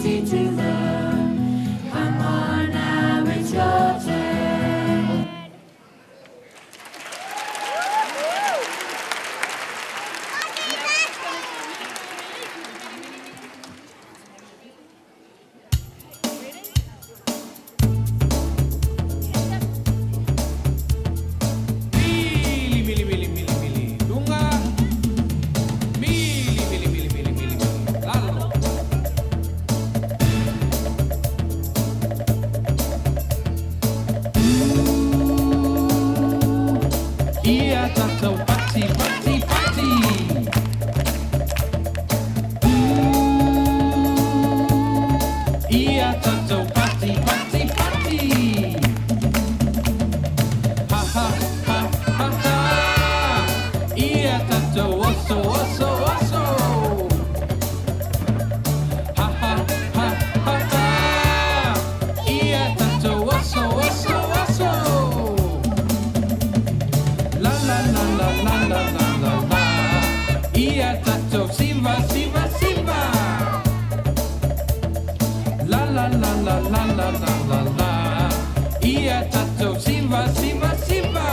easy to learn. Come on now, it's your turn. Ia tatou pati, pati, pati. Ia tatou pati, pati, pati. Ha ha ha ha ha. Ia tatou oso, oso, oso. Ha ha ha ha ha. Ia tatou oso, oso, oso. La la la la la la la la la. Ia tatou simba, simba, simba. La la la la la la la la la. Ia tatou simba, simba, simba.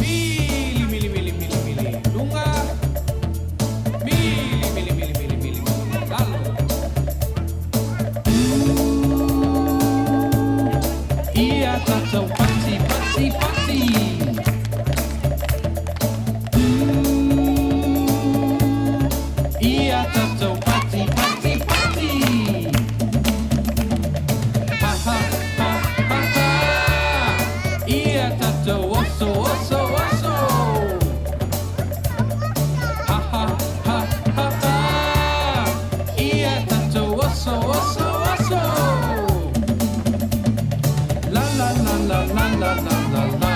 Mili, mili, mili, mili, mili. Lunga. Mili, mili, mili, mili, mili, mili. Lalo. Ia tatou pati, pati, pati. Ia tatou pati, pati, pati. Ha ha ha ha ha. Ia tatou oso, oso, oso. Ha ha ha ha ha. Ia tatou oso, oso, oso. La la la la la la la la la.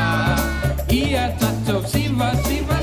Ia tatou simba, simba,